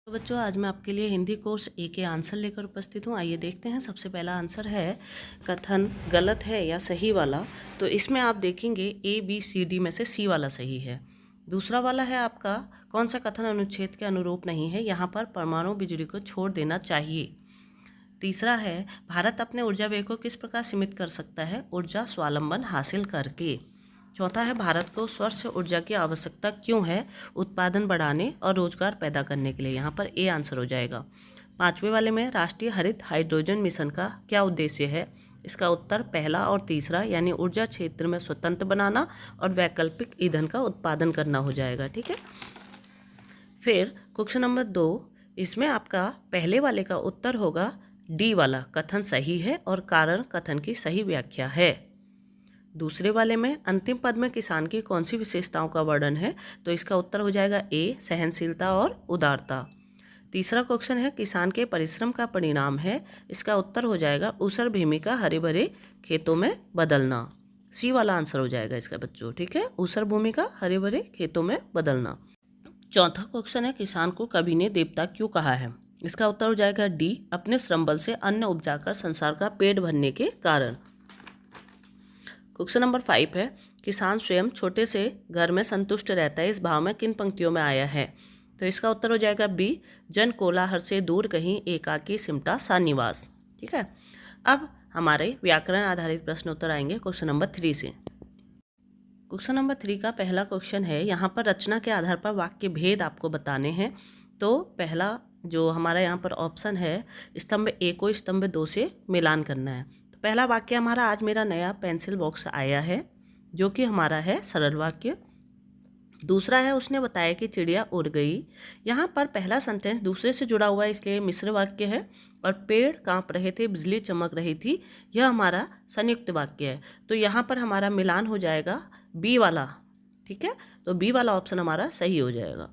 तो बच्चों आज मैं आपके लिए हिंदी कोर्स ए के आंसर लेकर उपस्थित हूँ। आइए देखते हैं। सबसे पहला आंसर है कथन गलत है या सही वाला। तो इसमें आप देखेंगे ए बी सी डी में से सी वाला सही है। दूसरा वाला है आपका कौन सा कथन अनुच्छेद के अनुरूप नहीं है, यहाँ पर परमाणु बिजली को छोड़ देना चाहिए। तीसरा है भारत अपने ऊर्जा व्यय को किस प्रकार सीमित कर सकता है, ऊर्जा स्वावलंबन हासिल करके। चौथा है भारत को स्वच्छ ऊर्जा की आवश्यकता क्यों है, उत्पादन बढ़ाने और रोजगार पैदा करने के लिए। यहाँ पर ए आंसर हो जाएगा। पांचवें वाले में राष्ट्रीय हरित हाइड्रोजन मिशन का क्या उद्देश्य है, इसका उत्तर पहला और तीसरा यानी ऊर्जा क्षेत्र में स्वतंत्र बनाना और वैकल्पिक ईंधन का उत्पादन करना हो जाएगा। ठीक है। फिर क्वेश्चन नंबर 2, इसमें आपका पहले वाले का उत्तर होगा डी वाला, कथन सही है और कारण कथन की सही व्याख्या है। दूसरे वाले में अंतिम पद में किसान की कौन सी विशेषताओं का वर्णन है, तो इसका उत्तर हो जाएगा ए सहनशीलता और उदारता। तीसरा क्वेश्चन है किसान के परिश्रम का परिणाम है, इसका उत्तर हो जाएगा ऊसर भूमि का हरे भरे खेतों में बदलना। सी वाला आंसर हो जाएगा इसका बच्चों। ठीक है, ऊसर भूमि का हरे भरे खेतों में बदलना। चौथा क्वेश्चन है किसान को कवि ने देवता क्यों कहा है, इसका उत्तर हो जाएगा डी अपने श्रम बल से अन्न उपजाकर संसार का पेट भरने के कारण। क्वेश्चन नंबर 5 है किसान स्वयं छोटे से घर में संतुष्ट रहता है, इस भाव में किन पंक्तियों में आया है, तो इसका उत्तर हो जाएगा बी जन कोलाहल से दूर कहीं एकाकी सिमटा सा निवास। ठीक है। अब हमारे व्याकरण आधारित प्रश्न उत्तर आएंगे क्वेश्चन नंबर 3 से। क्वेश्चन नंबर 3 का पहला क्वेश्चन है, यहाँ पर रचना के आधार पर वाक्य भेद आपको बताने हैं। तो पहला जो हमारा यहाँ पर ऑप्शन है स्तंभ ए को स्तंभ 2 से मिलान करना है। तो पहला वाक्य हमारा आज मेरा नया पेंसिल बॉक्स आया है जो कि हमारा है सरल वाक्य। दूसरा है उसने बताया कि चिड़िया उड़ गई। यहाँ पर पहला सेंटेंस दूसरे से जुड़ा हुआ है इसलिए मिश्र वाक्य है। और पेड़ कांप रहे थे, बिजली चमक रही थी, यह हमारा संयुक्त वाक्य है। तो यहाँ पर हमारा मिलान हो जाएगा बी वाला। ठीक है, तो बी वाला ऑप्शन हमारा सही हो जाएगा।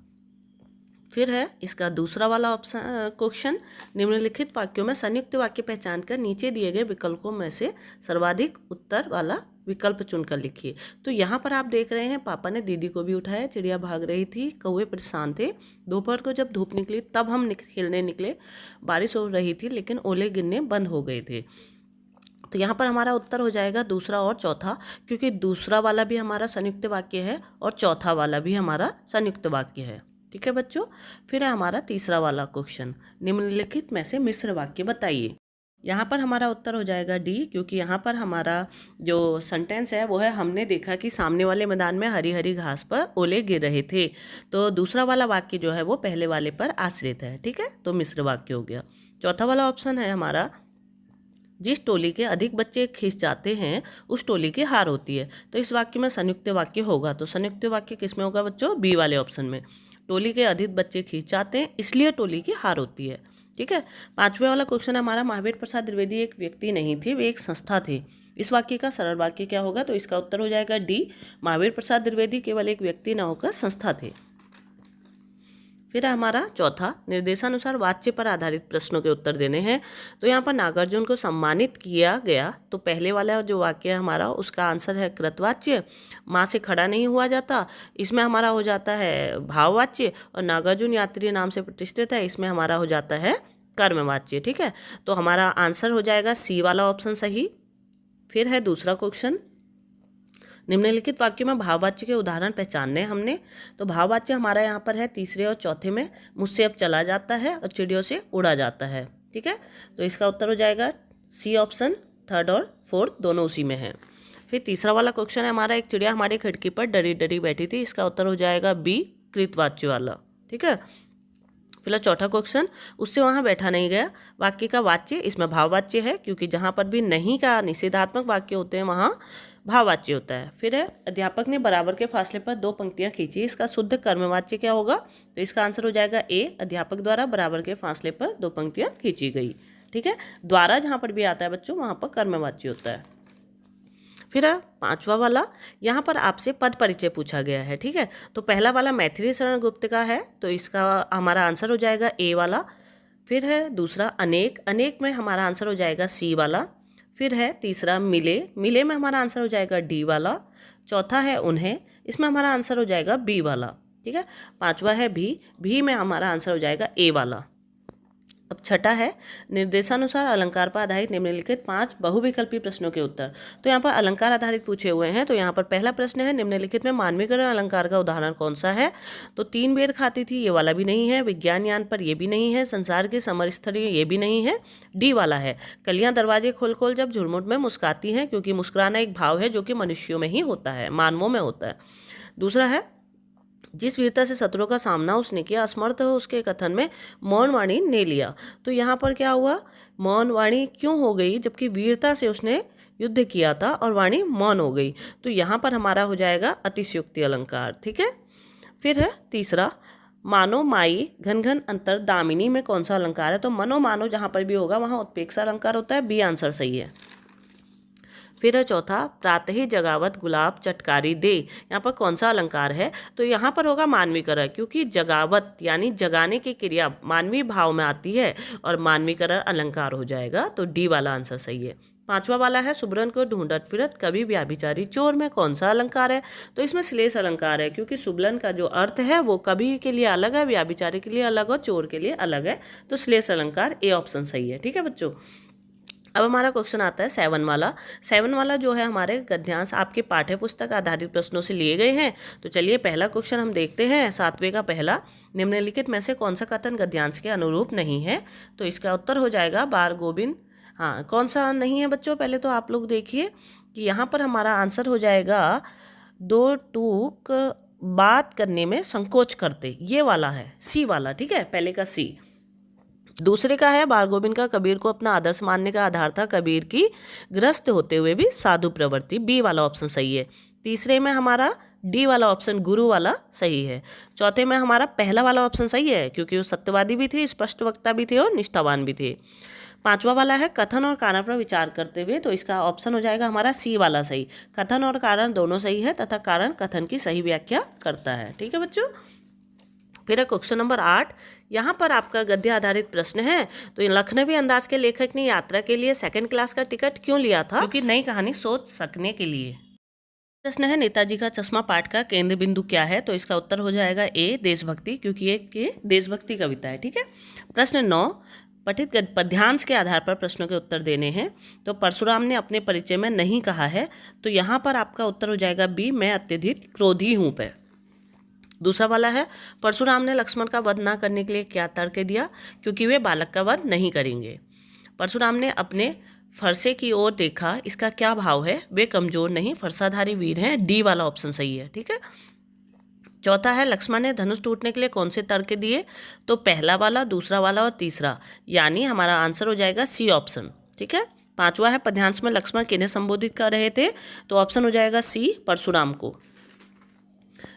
फिर है इसका दूसरा वाला ऑप्शन क्वेश्चन, निम्नलिखित वाक्यों में संयुक्त वाक्य पहचान कर नीचे दिए गए विकल्पों में से सर्वाधिक उत्तर वाला विकल्प चुनकर लिखिए। तो यहाँ पर आप देख रहे हैं पापा ने दीदी को भी उठाया, चिड़िया भाग रही थी, कौवे परेशान थे, दोपहर को जब धूप निकली तब हम खेलने निकले, बारिश हो रही थी लेकिन ओले गिरने बंद हो गए थे। तो यहाँ पर हमारा उत्तर हो जाएगा दूसरा और चौथा, क्योंकि दूसरा वाला भी हमारा संयुक्त वाक्य है और चौथा वाला भी हमारा संयुक्त वाक्य है। ठीक है बच्चों। फिर है हमारा तीसरा वाला क्वेश्चन, निम्नलिखित में से मिश्र वाक्य बताइए। यहाँ पर हमारा उत्तर हो जाएगा डी, क्योंकि यहाँ पर हमारा जो सेंटेंस है वो है हमने देखा कि सामने वाले मैदान में हरी हरी घास पर ओले गिर रहे थे। तो दूसरा वाला वाक्य जो है वो पहले वाले पर आश्रित है। ठीक है, तो मिश्र वाक्य हो गया। चौथा वाला ऑप्शन है हमारा जिस टोली के अधिक बच्चे खींच जाते हैं उस टोली की हार होती है। तो इस वाक्य में संयुक्त वाक्य होगा। तो संयुक्त वाक्य किस में होगा बच्चों, बी वाले ऑप्शन में। टोली के अधिक बच्चे खींच जाते हैं इसलिए टोली की हार होती है। ठीक है। पांचवें वाला क्वेश्चन हमारा महावीर प्रसाद द्विवेदी एक व्यक्ति नहीं थे, वे एक संस्था थे। इस वाक्य का सरल वाक्य क्या होगा, तो इसका उत्तर हो जाएगा डी महावीर प्रसाद द्विवेदी केवल एक व्यक्ति न होकर संस्था थे। फिर हमारा चौथा निर्देशानुसार वाच्य पर आधारित प्रश्नों के उत्तर देने हैं। तो यहाँ पर नागार्जुन को सम्मानित किया गया, तो पहले वाला जो वाक्य है हमारा उसका आंसर है कृतवाच्य। माँ से खड़ा नहीं हुआ जाता, इसमें हमारा हो जाता है भाववाच्य। और नागार्जुन यात्री नाम से प्रतिष्ठित है, इसमें हमारा हो जाता है कर्मवाच्य। ठीक है, तो हमारा आंसर हो जाएगा सी वाला ऑप्शन सही। फिर है दूसरा क्वेश्चन, निम्नलिखित वाक्यों में भाववाच्य के उदाहरण पहचानने हमने। तो भाववाच्य हमारा यहाँ पर है तीसरे और चौथे में, मुझसे अब चला जाता है और चिड़ियों से उड़ा जाता है। ठीक है, तो इसका उत्तर हो जाएगा सी ऑप्शन, थर्ड और फोर्थ दोनों उसी में है। फिर तीसरा वाला क्वेश्चन है हमारा एक चिड़िया हमारी खिड़की पर डरी डरी बैठी थी, इसका उत्तर हो जाएगा बी कृतवाच्य वाला। ठीक है। फिलहाल चौथा क्वेश्चन, उससे वहाँ बैठा नहीं गया, वाक्य का वाच्य इसमें भाववाच्य है, क्योंकि जहाँ पर भी नहीं का निषेधात्मक वाक्य होते हैं वहाँ भाववाच्य होता है। फिर है अध्यापक ने बराबर के फासले पर 2 पंक्तियाँ खींची, इसका शुद्ध कर्मवाच्य क्या होगा, तो इसका आंसर हो जाएगा ए अध्यापक द्वारा बराबर के फासले पर 2 पंक्तियाँ खींची गई। ठीक है, द्वारा जहाँ पर भी आता है बच्चों वहाँ पर कर्मवाच्य होता है। फिर पांचवा वाला, यहाँ पर आपसे पद परिचय पूछा गया है। ठीक है, तो पहला वाला मैथिली शरण गुप्त का है, तो इसका हमारा आंसर हो जाएगा ए वाला। फिर है दूसरा अनेक, अनेक में हमारा आंसर हो जाएगा सी वाला। फिर है तीसरा मिले, मिले में हमारा आंसर हो जाएगा डी वाला। चौथा है उन्हें, इसमें हमारा आंसर हो जाएगा बी वाला। ठीक है। पांचवा है भी में हमारा आंसर हो जाएगा ए वाला। अब छठा है निर्देशानुसार अलंकार पर आधारित निम्नलिखित 5 बहुविकल्पी प्रश्नों के उत्तर। तो यहाँ पर अलंकार आधारित पूछे हुए हैं। तो यहाँ पर पहला प्रश्न है निम्नलिखित में मानवीकरण अलंकार का उदाहरण कौन सा है। तो 3 बेर खाती थी, ये वाला भी नहीं है। विज्ञान यान पर, ये भी नहीं है। संसार की समरस्थली, ये भी नहीं है। डी वाला है कलियां दरवाजे खोल खोल जब झुरमुट में मुस्कुराती हैं, क्योंकि मुस्कुराना एक भाव है जो कि मनुष्यों में ही होता है, मानवों में होता है। दूसरा है जिस वीरता से शत्रुओं का सामना उसने किया, असमर्थ हो उसके कथन में मौन वाणी ने लिया। तो यहाँ पर क्या हुआ, मौन वाणी क्यों हो गई, जबकि वीरता से उसने युद्ध किया था और वाणी मौन हो गई। तो यहाँ पर हमारा हो जाएगा अतिशयोक्ति अलंकार। ठीक है। फिर है तीसरा मानो माई घन घन अंतर दामिनी में कौन सा अलंकार है। तो मनो मानो जहाँ पर भी होगा वहाँ उत्प्रेक्षा अलंकार होता है। बी आंसर सही है। फिर है चौथा प्रातः ही जगावत गुलाब चटकारी दे, यहाँ पर कौन सा अलंकार है। तो यहाँ पर होगा मानवीकरण, क्योंकि जगावत यानी जगाने की क्रिया मानवीय भाव में आती है और मानवीकरण अलंकार हो जाएगा। तो डी वाला आंसर सही है। पांचवा वाला है सुबरन को ढूंढत फिरत कभी व्याभिचारी चोर में कौन सा अलंकार है। तो इसमें श्लेष अलंकार है, क्योंकि सुबलन का जो अर्थ है वो कभी के लिए अलग है, व्याभिचारी के लिए अलग और चोर के लिए अलग है। तो श्लेष अलंकार ए ऑप्शन सही है। ठीक है बच्चों। अब हमारा क्वेश्चन आता है 7 वाला। 7 वाला जो है हमारे गद्यांश आपके पाठ्य पुस्तक आधारित प्रश्नों से लिए गए हैं। तो चलिए पहला क्वेश्चन हम देखते हैं। 7वें का पहला, निम्नलिखित में से कौन सा कथन गद्यांश के अनुरूप नहीं है। तो इसका उत्तर हो जाएगा बार गोविंद। हाँ, कौन सा नहीं है बच्चों, पहले तो आप लोग देखिए कि यहाँ पर हमारा आंसर हो जाएगा दो टूक बात करने में संकोच करते, ये वाला है सी वाला। ठीक है, पहले का सी। दूसरे का है बार गोविंद का कबीर को अपना आदर्श मानने का आधार था कबीर की ग्रस्त होते हुए भी साधु प्रवृत्ति, बी वाला ऑप्शन सही है। तीसरे में हमारा डी वाला ऑप्शन गुरु वाला सही है। चौथे में हमारा पहला वाला ऑप्शन सही है, क्योंकि वो सत्यवादी भी थे, स्पष्ट वक्ता भी थे और निष्ठावान भी थे। पांचवा वाला है कथन और कारण पर विचार करते हुए, तो इसका ऑप्शन हो जाएगा हमारा सी वाला सही। कथन और कारण दोनों सही है तथा कारण कथन की सही व्याख्या करता है। ठीक है बच्चों। फिर क्वेश्चन नंबर 8, यहाँ पर आपका गद्य आधारित प्रश्न है। तो लखनवी अंदाज के लेखक ने यात्रा के लिए 2nd क्लास का टिकट क्यों लिया था, क्योंकि नई कहानी सोच सकने के लिए। प्रश्न है नेताजी का चश्मा पाठ का केंद्र बिंदु क्या है। तो इसका उत्तर हो जाएगा ए देशभक्ति, क्योंकि ये देशभक्ति कविता है। ठीक है। प्रश्न 9, पठित पद्यांश के आधार पर प्रश्नों के उत्तर देने हैं। तो परशुराम ने अपने परिचय में नहीं कहा है। तो यहाँ पर आपका उत्तर हो जाएगा बी मैं अत्यधिक क्रोधी हूँ पे। दूसरा वाला है परशुराम ने लक्ष्मण का वध न करने के लिए क्या तर्क दिया, क्योंकि वे बालक का वध नहीं करेंगे। परशुराम ने अपने फरसे की ओर देखा, इसका क्या भाव है, वे कमजोर नहीं फरसाधारी वीर हैं, डी वाला ऑप्शन सही है। ठीक है। चौथा है लक्ष्मण ने धनुष टूटने के लिए कौन से तर्क दिए। तो पहला वाला, दूसरा वाला और तीसरा, यानी हमारा आंसर हो जाएगा सी ऑप्शन। ठीक है। पांचवा है पद्यांश में लक्ष्मण किन्हें संबोधित कर रहे थे। तो ऑप्शन हो जाएगा सी परशुराम को।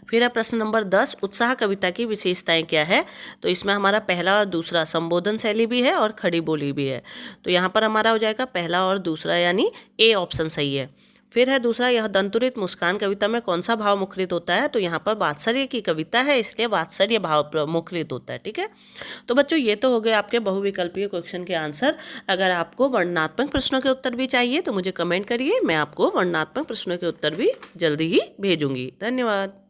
फिर है प्रश्न नंबर 10, उत्साह कविता की विशेषताएं क्या है। तो इसमें हमारा पहला और दूसरा संबोधन शैली भी है और खड़ी बोली भी है। तो यहाँ पर हमारा हो जाएगा पहला और दूसरा, यानी ए ऑप्शन सही है। फिर है दूसरा, यह दंतुरित मुस्कान कविता में कौन सा भाव मुखरित होता है। तो यहाँ पर वात्सल्य की कविता है, इसलिए वात्सल्य भाव मुखरित होता है। ठीक है। तो बच्चों ये तो हो गए आपके बहुविकल्पीय क्वेश्चन के आंसर। अगर आपको वर्णनात्मक प्रश्नों के उत्तर भी चाहिए तो मुझे कमेंट करिए, मैं आपको वर्णनात्मक प्रश्नों के उत्तर भी जल्दी ही भेजूंगी। धन्यवाद।